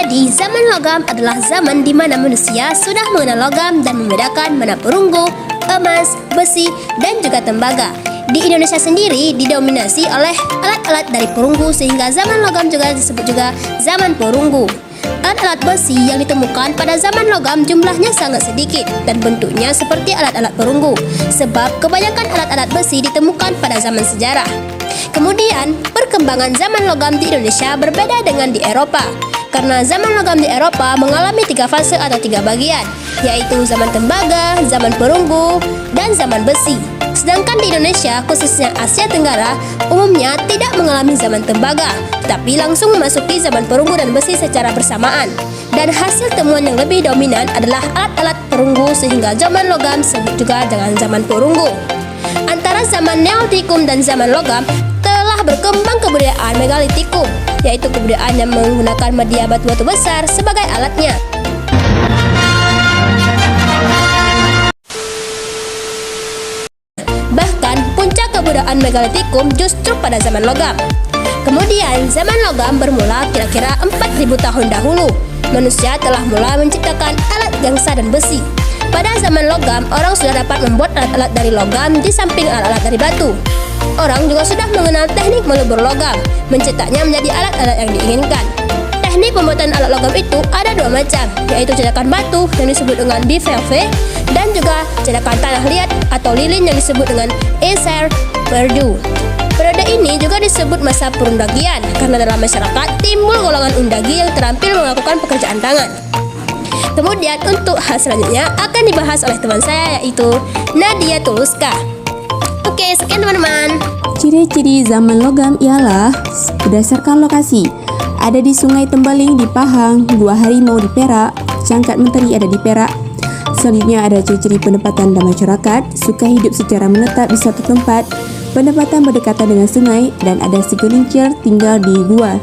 Jadi, zaman logam adalah zaman di mana manusia sudah mengenal logam dan membedakan mana perunggu, emas, besi, dan juga tembaga. Di Indonesia sendiri didominasi oleh alat-alat dari perunggu sehingga zaman logam juga disebut juga zaman perunggu. Alat-alat besi yang ditemukan pada zaman logam jumlahnya sangat sedikit dan bentuknya seperti alat-alat perunggu, sebab kebanyakan alat-alat besi ditemukan pada zaman sejarah. Kemudian, perkembangan zaman logam di Indonesia berbeda dengan di Eropa, karena zaman logam di Eropa mengalami 3 fase atau 3 bagian, yaitu zaman tembaga, zaman perunggu, dan zaman besi. Sedangkan di Indonesia, khususnya Asia Tenggara, umumnya tidak mengalami zaman tembaga, tapi langsung memasuki zaman perunggu dan besi secara bersamaan. Dan hasil temuan yang lebih dominan adalah alat-alat perunggu sehingga zaman logam disebut juga dengan zaman perunggu. Antara zaman Neolitikum dan zaman logam telah berkembang kebudayaan Megalitikum, yaitu kebudayaan yang menggunakan media batu-batu besar sebagai alatnya. Bahkan puncak kebudayaan Megalitikum justru pada zaman logam. Kemudian zaman logam bermula kira-kira 4.000 tahun dahulu. Manusia telah mulai menciptakan alat gangsa dan besi. Pada zaman logam, orang sudah dapat membuat alat-alat dari logam di samping alat-alat dari batu. Orang juga sudah mengenal teknik melebur logam, mencetaknya menjadi alat-alat yang diinginkan. Teknik pembuatan alat logam itu ada 2 macam, yaitu cetakan batu yang disebut dengan bivalve dan juga cetakan tanah liat atau lilin yang disebut dengan Acer Perdue. Periode ini juga disebut masa perundagian karena dalam masyarakat timbul golongan undagi yang terampil melakukan pekerjaan tangan. Kemudian untuk hal selanjutnya akan dibahas oleh teman saya, yaitu Nadia Tuluska. Oke, sekian teman-teman. Ciri-ciri zaman logam ialah berdasarkan lokasi. Ada di Sungai Tembaling di Pahang, Gua Harimau di Perak, Cangkat Menteri ada di Perak. Selanjutnya ada ciri-ciri pendapatan dan masyarakat, suka hidup secara menetap di satu tempat, pendapatan berdekatan dengan sungai, dan ada segelincir tinggal di gua.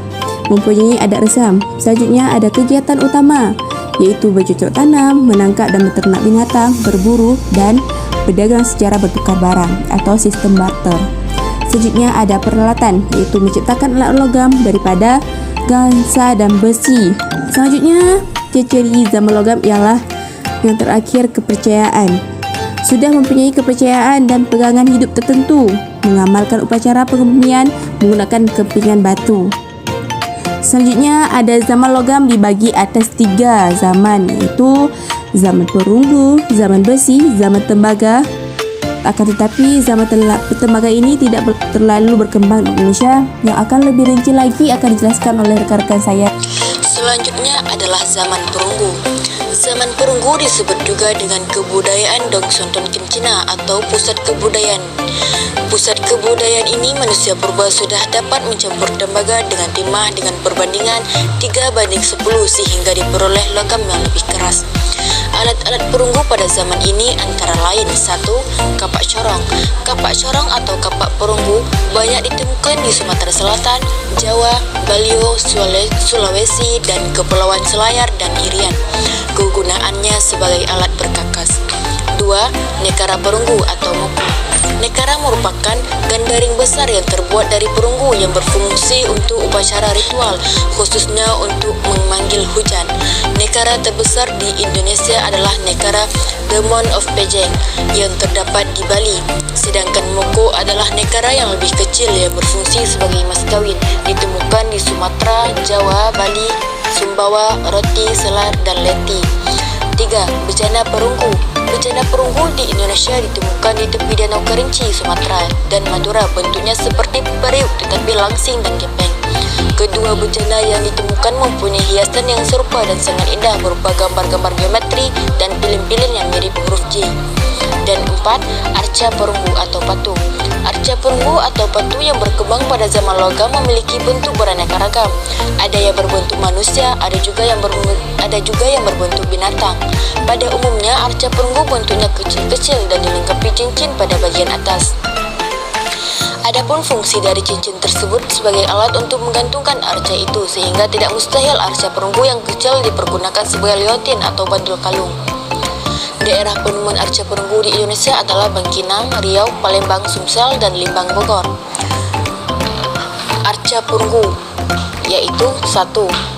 Mempunyai adat resam. Selanjutnya ada kegiatan utama, yaitu bercocok tanam, menangkap dan beternak binatang, berburu, dan berdagang secara bertukar barang atau sistem barter. Selanjutnya ada peralatan, yaitu menciptakan alat logam daripada gangsa dan besi. Selanjutnya, ciri zaman logam ialah yang terakhir kepercayaan. Sudah mempunyai kepercayaan dan pegangan hidup tertentu, mengamalkan upacara pengebumian menggunakan kepingan batu. Selanjutnya ada zaman logam dibagi atas 3 zaman, yaitu zaman perunggu, zaman besi, zaman tembaga. Akan tetapi zaman tembaga ini tidak terlalu berkembang di Indonesia. Yang akan lebih rinci lagi akan dijelaskan oleh rekan-rekan saya. Selanjutnya adalah zaman perunggu. Zaman perunggu disebut juga dengan kebudayaan Dongson Tonkin Cina atau pusat kebudayaan. Pusat kebudayaan ini manusia purba sudah dapat mencampur tembaga dengan timah dengan perbandingan 3:10 sehingga diperoleh logam yang lebih keras. Alat-alat perunggu pada zaman ini antara lain 1. Kapak corong. Kapak corong atau kapak perunggu banyak ditemukan di Sumatera Selatan, Jawa, Balio, Sulawesi, dan Kepulauan Selayar dan Irian. Kegunaannya sebagai alat berkakas. 2. Nekara perunggu atau moku. Nekara merupakan gandaring besar yang terbuat dari perunggu yang berfungsi untuk upacara ritual, khususnya untuk memanggil hujan. Nekara terbesar di Indonesia adalah Nekara The Mount of Pejeng yang terdapat di Bali. Sedangkan moko adalah nekara yang lebih kecil yang berfungsi sebagai mas kawin, ditemukan di Sumatera, Jawa, Bali, Sumbawa, Roti, Selat, dan Leti. 3. Bejana perunggu. Bejana perunggu di Indonesia ditemukan di tepi Danau Kerinci, Sumatera, dan Madura. Bentuknya seperti periuk tetapi langsing dan gepeng. Kedua bejana yang ditemukan mempunyai hiasan yang serupa dan sangat indah berupa gambar-gambar geometri dan pilin-pilin yang mirip huruf J. Dan 4. Arca perunggu atau patung. Arca perunggu atau patung yang berkembang pada zaman logam memiliki bentuk beraneka ragam. Ada yang berbentuk manusia, ada juga yang berbentuk binatang. Pada umumnya arca perunggu bentuknya kecil-kecil dan dilengkapi cincin pada bagian atas. Adapun fungsi dari cincin tersebut sebagai alat untuk menggantungkan arca itu, sehingga tidak mustahil arca perunggu yang kecil dipergunakan sebagai liontin atau bandul kalung. Daerah penemuan arca perunggu di Indonesia adalah Bangkinang, Riau, Palembang, Sumsel, dan Limbang, Bogor. Arca perunggu yaitu 1.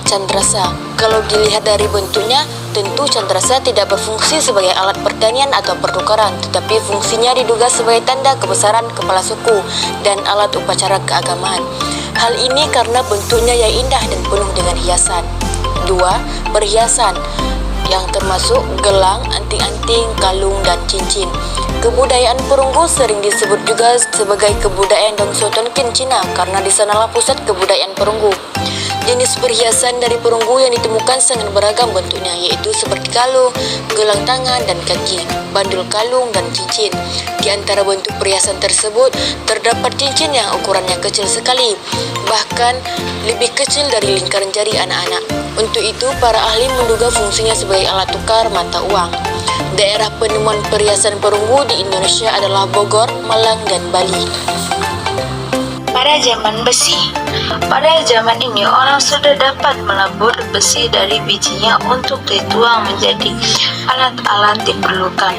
candrasa. Kalau dilihat dari bentuknya, tentu candrasa tidak berfungsi sebagai alat pertanian atau pertukaran, tetapi fungsinya diduga sebagai tanda kebesaran kepala suku dan alat upacara keagamaan. Hal ini karena bentuknya yang indah dan penuh dengan hiasan. 2. Perhiasan, yang termasuk gelang, anting-anting, kalung, dan cincin. Kebudayaan perunggu sering disebut juga sebagai kebudayaan Dong Sultan Ken Cina karena di sanalah pusat kebudayaan perunggu. Jenis perhiasan dari perunggu yang ditemukan sangat beragam bentuknya, yaitu seperti kalung, gelang tangan dan kaki, bandul kalung, dan cincin. Di antara bentuk perhiasan tersebut, terdapat cincin yang ukurannya kecil sekali, bahkan lebih kecil dari lingkaran jari anak-anak. Untuk itu, para ahli menduga fungsinya sebagai alat tukar mata uang. Daerah penemuan perhiasan perunggu di Indonesia adalah Bogor, Malang, dan Bali. Pada zaman besi, pada zaman ini orang sudah dapat melebur besi dari bijinya untuk dituang menjadi alat-alat diperlukan.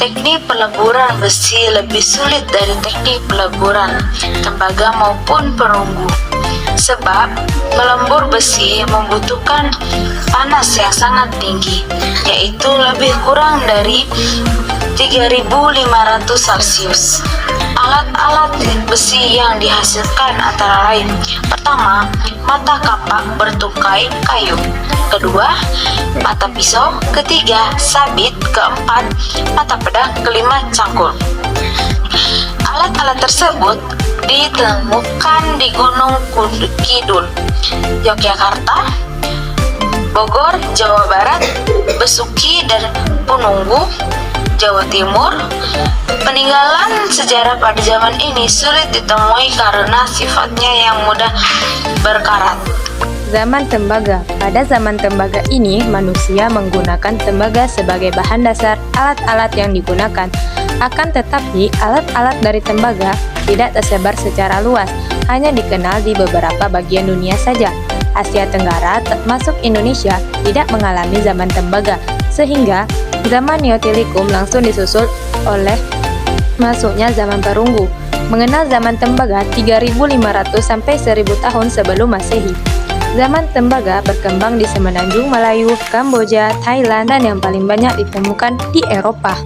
Teknik peleburan besi lebih sulit dari teknik peleburan tembaga maupun perunggu, sebab melembur besi membutuhkan panas yang sangat tinggi, yaitu lebih kurang dari 3.500 Celcius. Alat-alat besi yang dihasilkan antara lain: pertama, mata kapak bertukai kayu; kedua, mata pisau; ketiga, sabit; keempat, mata pedang; kelima, cangkul. Alat-alat tersebut ditemukan di Gunung Kidul, Yogyakarta, Bogor, Jawa Barat, Besuki dan Pununggu, Jawa Timur. Peninggalan sejarah pada zaman ini sulit ditemui karena sifatnya yang mudah berkarat. Zaman tembaga. Pada zaman tembaga ini, manusia menggunakan tembaga sebagai bahan dasar alat-alat yang digunakan. Akan tetapi, alat-alat dari tembaga tidak tersebar secara luas, hanya dikenal di beberapa bagian dunia saja. Asia Tenggara, termasuk Indonesia, tidak mengalami zaman tembaga, sehingga zaman Neolitikum langsung disusul oleh masuknya zaman perunggu. Mengenal zaman tembaga 3.500 sampai 1.000 tahun sebelum Masehi. Zaman tembaga berkembang di semenanjung Melayu, Kamboja, Thailand, dan yang paling banyak ditemukan di Eropa.